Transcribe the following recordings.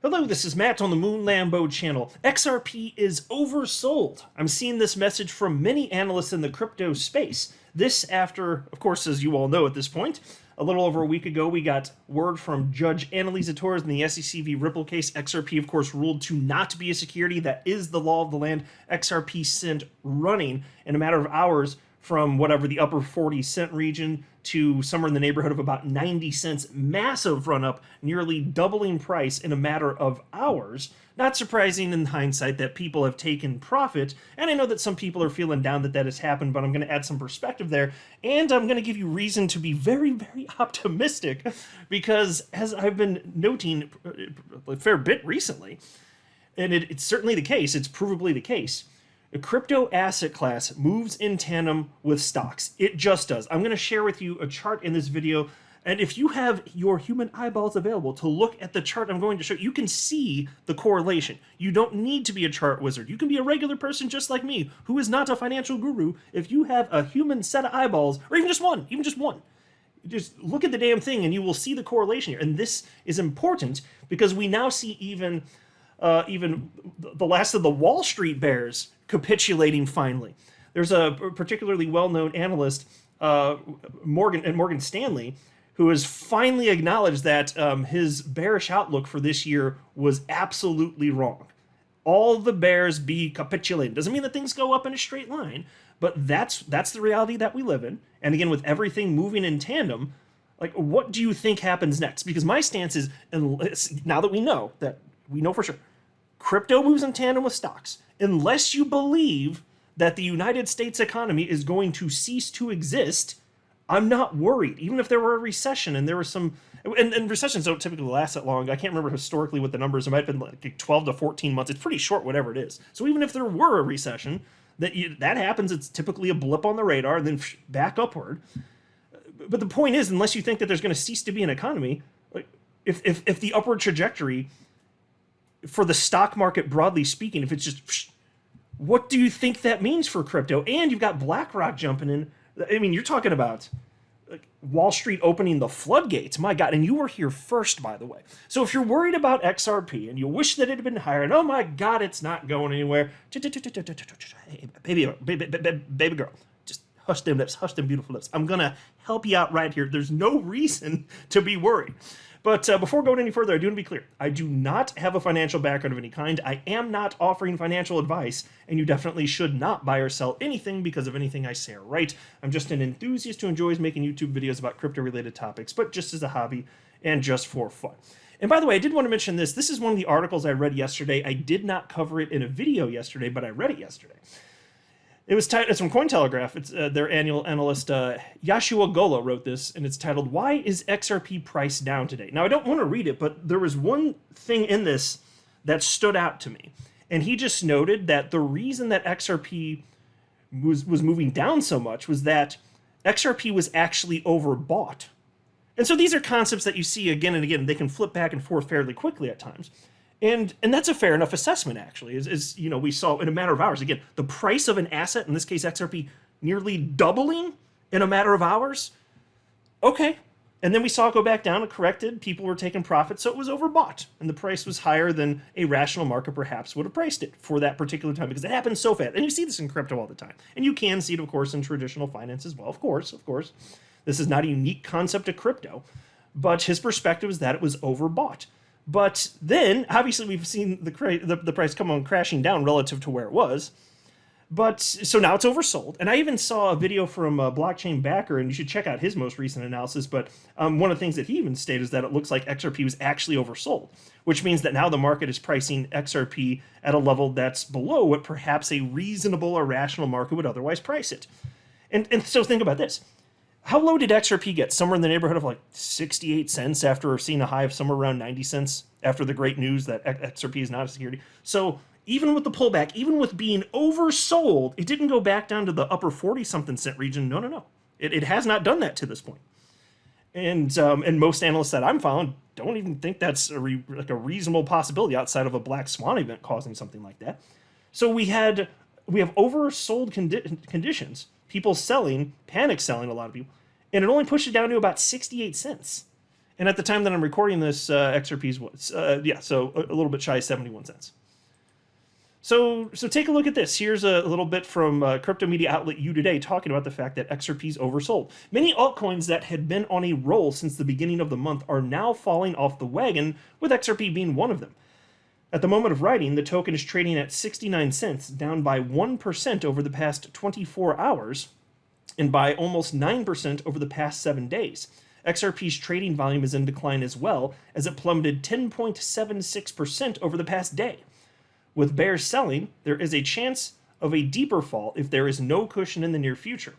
Hello, this is Matt on the Moon Lambo channel. XRP is oversold. I'm seeing this message from many analysts in the crypto space. This after, of course, as you all know at this point, a little over a week ago, we got word from Judge Annalisa Torres in the SEC v. Ripple case. XRP, of course, ruled to not be a security. That is the law of the land. XRP sent running in a matter of hours from whatever the upper 40-cent region to somewhere in the neighborhood of about 90 cents. Massive run up, nearly doubling price in a matter of hours. Not surprising in hindsight that people have taken profit, and I know that some people are feeling down that that has happened, but I'm going to add some perspective there, and I'm going to give you reason to be very, very optimistic, because as I've been noting a fair bit recently, and it's certainly the case, it's provably the case, a crypto asset class moves in tandem with stocks. It just does. I'm going to share with you a chart in this video, and if you have your human eyeballs available to look at the chart I'm going to show, you can see the correlation. You don't need to be a chart wizard. You can be a regular person just like me, who is not a financial guru. If you have a human set of eyeballs, or even just one, just look at the damn thing and you will see the correlation here. And this is important because we now see even the last of the Wall Street bears capitulating finally. There's a particularly well-known analyst, Morgan Stanley, who has finally acknowledged that his bearish outlook for this year was absolutely wrong. All the bears be capitulating. Doesn't mean that things go up in a straight line, but that's the reality that we live in. And again, with everything moving in tandem, like, what do you think happens next? Because my stance is, now that we know for sure, crypto moves in tandem with stocks. Unless you believe that the United States economy is going to cease to exist, I'm not worried. Even if there were a recession and there was some, and recessions don't typically last that long. I can't remember historically what the numbers, it might have been like 12 to 14 months. It's pretty short, whatever it is. So even if there were a recession, that happens, it's typically a blip on the radar and then back upward. But the point is, unless you think that there's going to cease to be an economy, like if the upward trajectory for the stock market, broadly speaking, if it's just, what do you think that means for crypto? And you've got BlackRock jumping in. I mean, you're talking about Wall Street opening the floodgates. My God, and you were here first, by the way. So if you're worried about XRP and you wish that it had been higher, and oh my God, it's not going anywhere, hey, baby girl, just hush them lips, hush them beautiful lips. I'm going to help you out right here. There's no reason to be worried. But before going any further, I do want to be clear. I do not have a financial background of any kind. I am not offering financial advice, and you definitely should not buy or sell anything because of anything I say or write. I'm just an enthusiast who enjoys making YouTube videos about crypto-related topics, but just as a hobby and just for fun. And by the way, I did want to mention this. This is one of the articles I read yesterday. I did not cover it in a video yesterday, but I read it yesterday. It's from Cointelegraph. It's their annual analyst, Yashua Gola, wrote this, and it's titled, "Why is XRP price down today?" Now, I don't want to read it, but there was one thing in this that stood out to me. And he just noted that the reason that XRP was moving down so much was that XRP was actually overbought. And so these are concepts that you see again and again. They can flip back and forth fairly quickly at times. And that's a fair enough assessment, actually, is we saw in a matter of hours, again, the price of an asset, in this case XRP, nearly doubling in a matter of hours. Okay. And then we saw it go back down, it corrected, people were taking profits, so it was overbought. And the price was higher than a rational market perhaps would have priced it for that particular time, because it happens so fast. And you see this in crypto all the time. And you can see it, of course, in traditional finance as well, of course. This is not a unique concept of crypto. But his perspective is that it was overbought. But then, obviously, we've seen the price come on crashing down relative to where it was. But so now it's oversold. And I even saw a video from a blockchain backer, and you should check out his most recent analysis. But one of the things that he even stated is that it looks like XRP was actually oversold, which means that now the market is pricing XRP at a level that's below what perhaps a reasonable or rational market would otherwise price it. And so think about this. How low did XRP get? Somewhere in the neighborhood of like 68 cents after seeing a high of somewhere around 90 cents after the great news that XRP is not a security. So even with the pullback, even with being oversold, it didn't go back down to the upper 40-something cent region. No. It has not done that to this point. And most analysts that I'm following don't even think that's a reasonable possibility outside of a black swan event causing something like that. So we have oversold conditions. People selling, panic selling, a lot of people, and it only pushed it down to about 68 cents. And at the time that I'm recording this, XRP's was, so a little bit shy of 71 cents. So take a look at this. Here's a little bit from crypto media outlet You Today talking about the fact that XRP is oversold. Many altcoins that had been on a roll since the beginning of the month are now falling off the wagon, with XRP being one of them. At the moment of writing, the token is trading at 69 cents, down by 1% over the past 24 hours, and by almost 9% over the past 7 days. XRP's trading volume is in decline as well, as it plummeted 10.76% over the past day. With bears selling, there is a chance of a deeper fall if there is no cushion in the near future.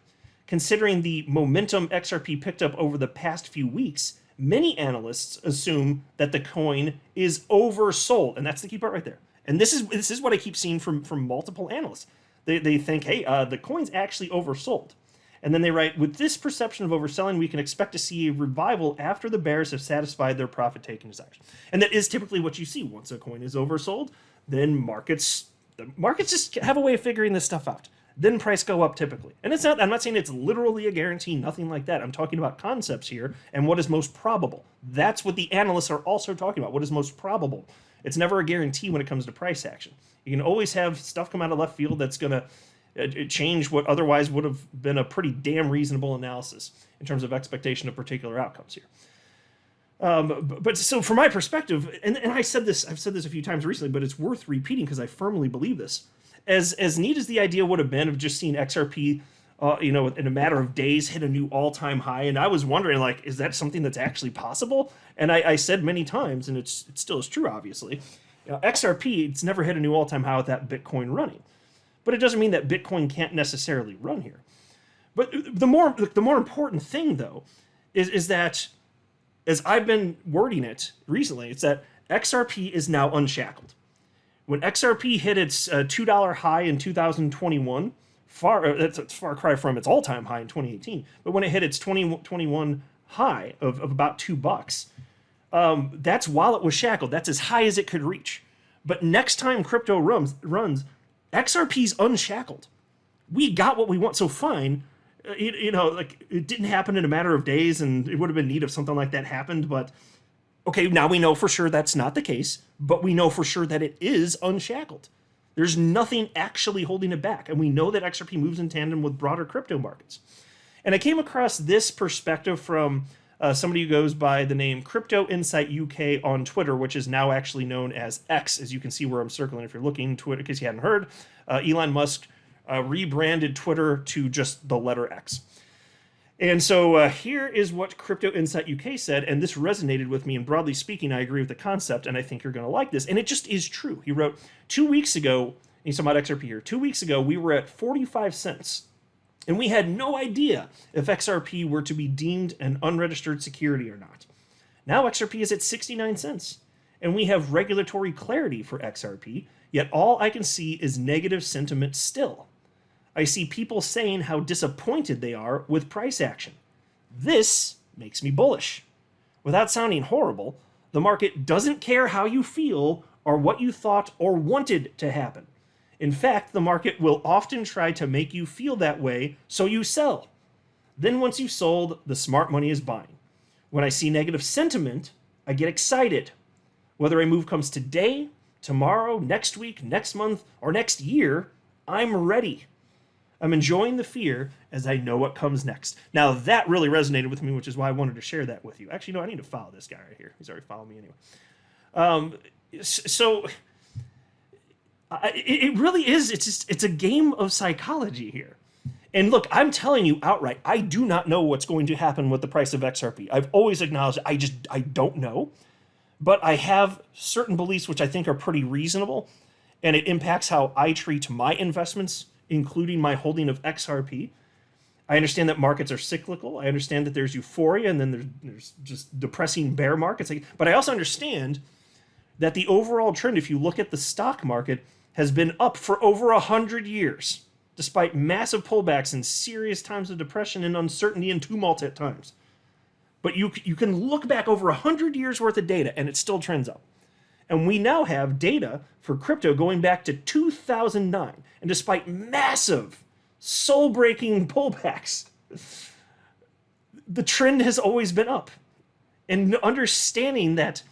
Considering the momentum XRP picked up over the past few weeks, many analysts assume that the coin is oversold, and that's the key part right there. And this is what I keep seeing from multiple analysts. They think, hey, the coin's actually oversold. And then they write, with this perception of overselling, we can expect to see a revival after the bears have satisfied their profit-taking desires. And that is typically what you see. Once a coin is oversold, then the markets just have a way of figuring this stuff out. Then price go up typically. And I'm not saying it's literally a guarantee, nothing like that. I'm talking about concepts here and what is most probable. That's what the analysts are also talking about, what is most probable. It's never a guarantee when it comes to price action. You can always have stuff come out of left field that's going to change what otherwise would have been a pretty damn reasonable analysis in terms of expectation of particular outcomes here. But so from my perspective, and I've said this a few times recently, but it's worth repeating because I firmly believe this. As neat as the idea would have been of just seeing XRP, in a matter of days hit a new all-time high, and I was wondering, like, is that something that's actually possible? And I said many times, and it still is true, obviously, XRP, it's never hit a new all-time high with that Bitcoin running. But it doesn't mean that Bitcoin can't necessarily run here. But the more important thing, though, is that, as I've been wording it recently, it's that XRP is now unshackled. When XRP hit its $2 high in 2021, that's a far cry from its all-time high in 2018, but when it hit its 2021 high of about $2, that's while it was shackled. That's as high as it could reach. But next time crypto runs, XRP's unshackled. We got what we want, so fine. It didn't happen in a matter of days, and it would have been neat if something like that happened, but okay, now we know for sure that's not the case, but we know for sure that it is unshackled. There's nothing actually holding it back, and we know that XRP moves in tandem with broader crypto markets. And I came across this perspective from somebody who goes by the name Crypto Insight UK on Twitter, which is now actually known as X, as you can see where I'm circling if you're looking. Twitter, in case you hadn't heard, Elon Musk rebranded Twitter to just the letter X. And so here is what Crypto Insight UK said, and this resonated with me, and broadly speaking, I agree with the concept, and I think you're going to like this. And it just is true. He wrote, 2 weeks ago, and he's talking about XRP here, 2 weeks ago, we were at 45 cents. And we had no idea if XRP were to be deemed an unregistered security or not. Now XRP is at 69 cents, and we have regulatory clarity for XRP, yet all I can see is negative sentiment still. I see people saying how disappointed they are with price action. This makes me bullish. Without sounding horrible, the market doesn't care how you feel or what you thought or wanted to happen. In fact, the market will often try to make you feel that way, so you sell. Then once you've sold, the smart money is buying. When I see negative sentiment, I get excited. Whether a move comes today, tomorrow, next week, next month, or next year, I'm ready. I'm enjoying the fear as I know what comes next. Now, that really resonated with me, which is why I wanted to share that with you. Actually, no, I need to follow this guy right here. He's already followed me anyway. It really is. It's a game of psychology here. And look, I'm telling you outright, I do not know what's going to happen with the price of XRP. I've always acknowledged I don't know. But I have certain beliefs which I think are pretty reasonable, and it impacts how I treat my investments, including my holding of XRP. I understand that markets are cyclical. I understand that there's euphoria, and then there's just depressing bear markets. But I also understand that the overall trend, if you look at the stock market, has been up for over 100 years, despite massive pullbacks and serious times of depression and uncertainty and tumult at times. But you can look back over 100 years worth of data, and it still trends up. And we now have data for crypto going back to 2009. And despite massive, soul-breaking pullbacks, the trend has always been up. and understanding that,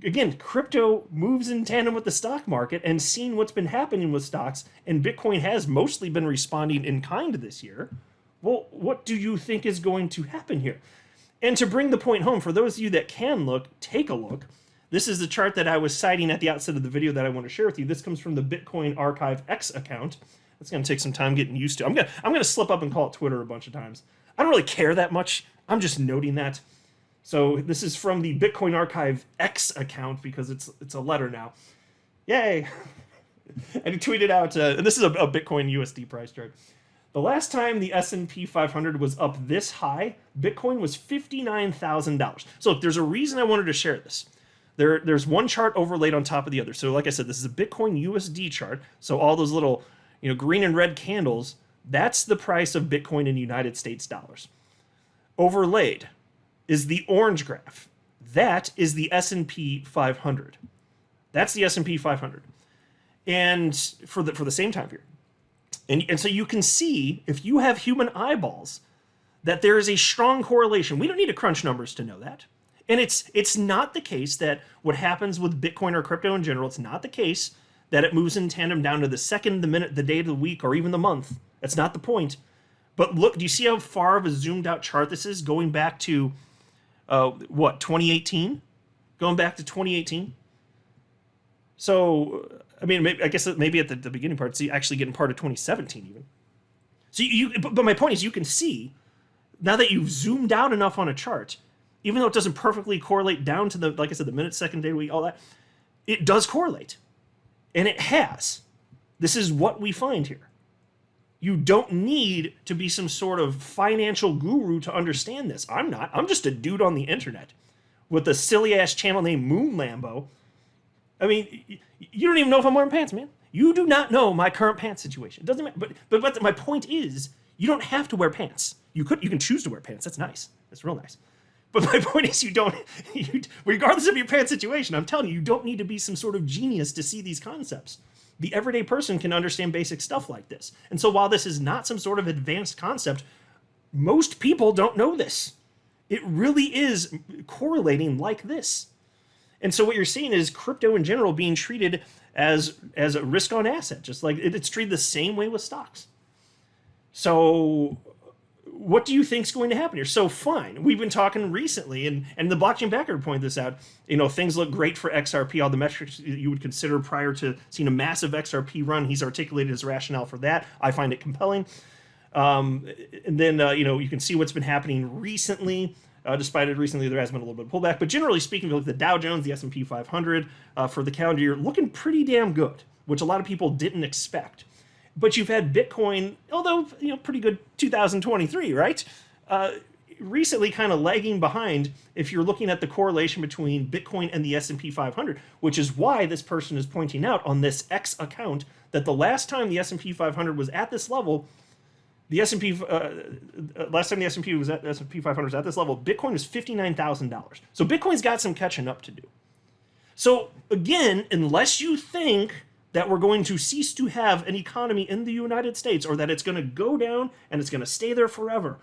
again, crypto moves in tandem with the stock market, and seeing what's been happening with stocks, and Bitcoin has mostly been responding in kind this year. Well, what do you think is going to happen here? And to bring the point home, for those of you that can look, take a look. This is the chart that I was citing at the outset of the video that I want to share with you. This comes from the Bitcoin Archive X account. It's going to take some time getting used to. I'm gonna slip up and call it Twitter a bunch of times. I don't really care that much. I'm just noting that. So this is from the Bitcoin Archive X account because it's a letter now. Yay! And he tweeted out, and this is a Bitcoin USD price chart. The last time the S&P 500 was up this high, Bitcoin was $59,000. So look, there's a reason I wanted to share this. There's one chart overlaid on top of the other. So like I said, this is a Bitcoin USD chart. So all those little, green and red candles, that's the price of Bitcoin in United States dollars. Overlaid is the orange graph. That is the S&P 500. That's the S&P 500. And for the same time period. And so you can see, if you have human eyeballs, that there is a strong correlation. We don't need to crunch numbers to know that. And it's not the case that what happens with Bitcoin or crypto in general, it's not the case that it moves in tandem down to the second, the minute, the day of the week, or even the month. That's not the point. But look, do you see how far of a zoomed out chart this is, going back to, 2018? Going back to 2018? So, I mean, I guess maybe at the beginning part, it's actually getting part of 2017 even. So but my point is, you can see, now that you've zoomed out enough on a chart, even though it doesn't perfectly correlate down to like I said, the minute, second, day, week, all that, it does correlate. And it has. This is what we find here. You don't need to be some sort of financial guru to understand this. I'm not. I'm just a dude on the internet with a silly-ass channel named Moon Lambo. I mean, you don't even know if I'm wearing pants, man. You do not know my current pants situation. It doesn't matter. But my point is, you don't have to wear pants. You can choose to wear pants. That's nice. That's real nice. But my point is, regardless of your pants situation, I'm telling you, you don't need to be some sort of genius to see these concepts. The everyday person can understand basic stuff like this. And so while this is not some sort of advanced concept, most people don't know this. It really is correlating like this. And so what you're seeing is crypto in general being treated as a risk-on asset, just like it's treated the same way with stocks. So what do you think is going to happen here? So fine, we've been talking recently, and the blockchain backer pointed this out. Things look great for XRP, all the metrics you would consider prior to seeing a massive XRP run. He's articulated his rationale for that. I find it compelling. And then, you can see what's been happening recently. Despite it recently, there has been a little bit of pullback. But generally speaking, if you look at the Dow Jones, the S&P 500 for the calendar year, looking pretty damn good, which a lot of people didn't expect. But you've had Bitcoin, although pretty good 2023, right? Recently kind of lagging behind if you're looking at the correlation between Bitcoin and the S&P 500, which is why this person is pointing out on this X account that the last time the S&P 500 was at this level, last time the S&P 500 was at this level, Bitcoin was $59,000. So Bitcoin's got some catching up to do. So again, unless you think that we're going to cease to have an economy in the United States, or that it's going to go down and it's going to stay there forever,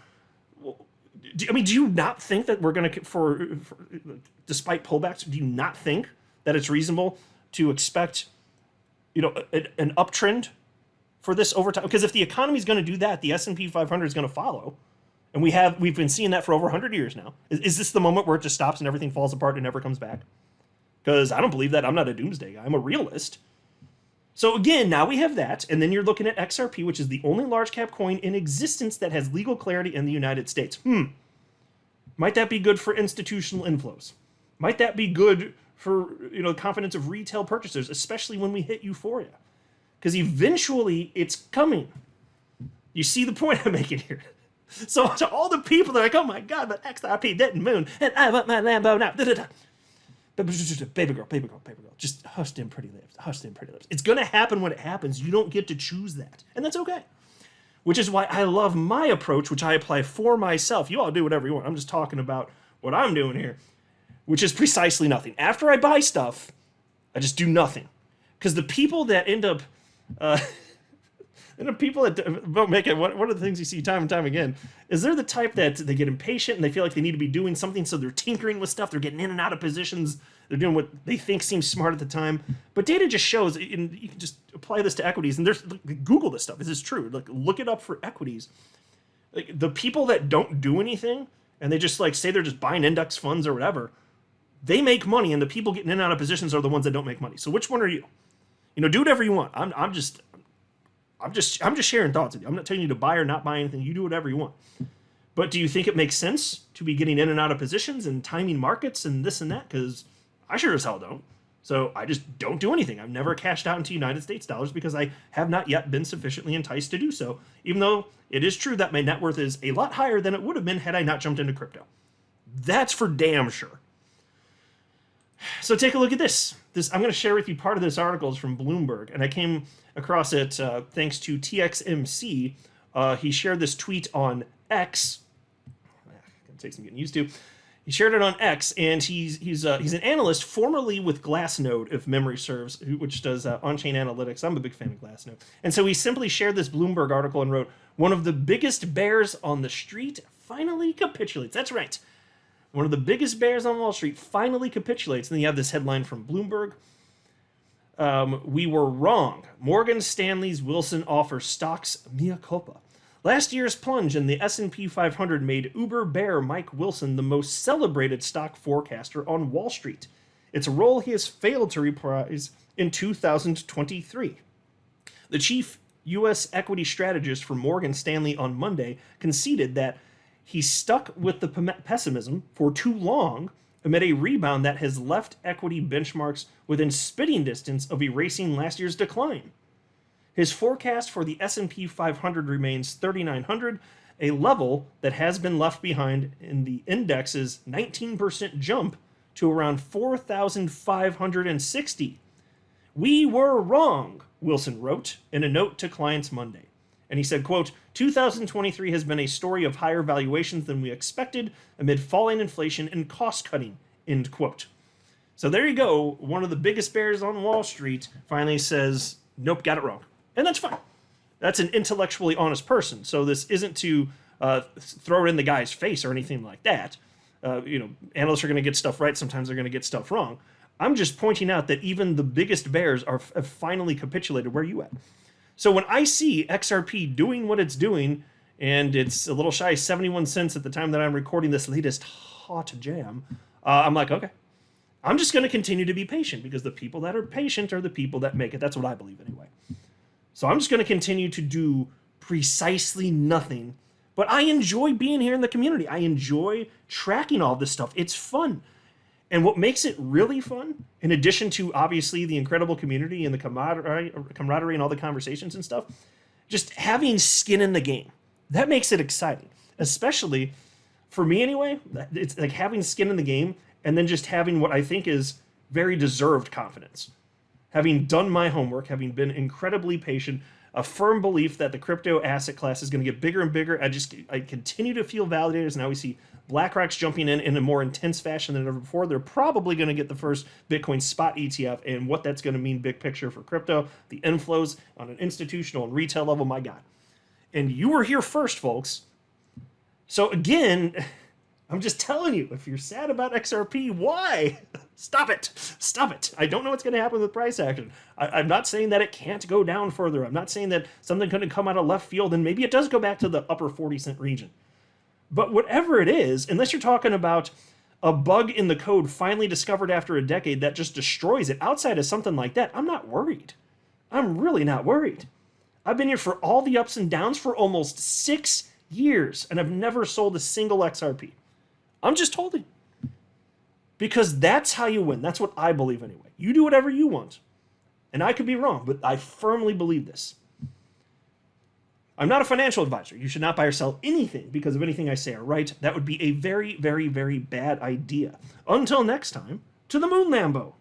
do you not think that we're going to, despite pullbacks, do you not think that it's reasonable to expect, an uptrend for this over time? Because if the economy is going to do that, the S&P 500 is going to follow, and we've been seeing that for over 100 years now. Is this the moment where it just stops and everything falls apart and never comes back? Because I don't believe that. I'm not a doomsday guy. I'm a realist. So again, now we have that, and then you're looking at XRP, which is the only large cap coin in existence that has legal clarity in the United States. Might that be good for institutional inflows? Might that be good for confidence of retail purchasers, especially when we hit euphoria? Because eventually it's coming. You see the point I'm making here? So to all the people that are like, oh my God, but XRP didn't moon, and I want my Lambo now. Baby girl, just hush them pretty lips, It's going to happen when it happens. You don't get to choose that. And that's okay. Which is why I love my approach, which I apply for myself. You all do whatever you want. I'm just talking about what I'm doing here, which is precisely nothing. After I buy stuff, I just do nothing. Because the people that end up And the people that don't make it, one of the things you see time and time again is they're the type that they get impatient and they feel like they need to be doing something, so they're tinkering with stuff. They're getting in and out of positions. They're doing what they think seems smart at the time. But data just shows, and you can just apply this to equities, and there's Google this stuff. This is true. Like, look it up for equities. Like, the people that don't do anything and they just like say they're just buying index funds or whatever, they make money, and the people getting in and out of positions are the ones that don't make money. So which one are you? You know, do whatever you want. I'm just sharing thoughts with you. I'm not telling you to buy or not buy anything. You do whatever you want. But do you think it makes sense to be getting in and out of positions and timing markets and this and that? Because I sure as hell don't. So I just don't do anything. I've never cashed out into United States dollars because I have not yet been sufficiently enticed to do so, even though it is true that my net worth is a lot higher than it would have been had I not jumped into crypto. That's for damn sure. So take a look at this. I'm going to share with you part of this article is from Bloomberg, and I came across it thanks to TXMC. He shared this tweet on X. Gonna take some getting used to. He shared it on X, and he's an analyst formerly with Glassnode, if memory serves, which does on-chain analytics. I'm a big fan of Glassnode. And so he simply shared this Bloomberg article and wrote, "One of the biggest bears on the street finally capitulates." That's right. One of the biggest bears on Wall Street finally capitulates. And then you have this headline from Bloomberg. We were wrong. Morgan Stanley's Wilson offers stocks mea culpa. Last year's plunge in the S&P 500 made uber bear Mike Wilson the most celebrated stock forecaster on Wall Street. It's a role he has failed to reprise in 2023. The chief U.S. equity strategist for Morgan Stanley on Monday conceded that he stuck with the pessimism for too long amid a rebound that has left equity benchmarks within spitting distance of erasing last year's decline. His forecast for the S&P 500 remains 3,900, a level that has been left behind in the index's 19% jump to around 4,560. "We were wrong," Wilson wrote in a note to clients Monday. And he said, quote, 2023 has been a story of higher valuations than we expected amid falling inflation and cost cutting, end quote. So there you go. One of the biggest bears on Wall Street finally says, nope, got it wrong. And that's fine. That's an intellectually honest person. So this isn't to throw it in the guy's face or anything like that. Analysts are going to get stuff right. Sometimes they're going to get stuff wrong. I'm just pointing out that even the biggest bears have finally capitulated. Where are you at? So when I see XRP doing what it's doing, and it's a little shy of 71 cents at the time that I'm recording this latest hot jam, I'm like, okay, I'm just going to continue to be patient because the people that are patient are the people that make it. That's what I believe anyway. So I'm just going to continue to do precisely nothing. But I enjoy being here in the community. I enjoy tracking all this stuff. It's fun. And what makes it really fun, in addition to obviously the incredible community and the camaraderie and all the conversations and stuff, just having skin in the game. That makes it exciting. Especially, for me anyway, it's like having skin in the game and then just having what I think is very deserved confidence. Having done my homework, having been incredibly patient, a firm belief that the crypto asset class is going to get bigger and bigger. I continue to feel validated as now we see BlackRock's jumping in a more intense fashion than ever before. They're probably going to get the first Bitcoin spot ETF, and what that's going to mean big picture for crypto, the inflows on an institutional and retail level, my God. And you were here first, folks. So again, I'm just telling you, if you're sad about XRP, why? Stop it. Stop it. I don't know what's going to happen with price action. I'm not saying that it can't go down further. I'm not saying that something couldn't come out of left field and maybe it does go back to the upper 40-cent region. But whatever it is, unless you're talking about a bug in the code finally discovered after a decade that just destroys it, outside of something like that, I'm not worried. I'm really not worried. I've been here for all the ups and downs for almost 6 years, and I've never sold a single XRP. I'm just holding. Because that's how you win. That's what I believe anyway. You do whatever you want. And I could be wrong, but I firmly believe this. I'm not a financial advisor. You should not buy or sell anything because of anything I say or write. That would be a very, very, very bad idea. Until next time, to the moon, Lambo.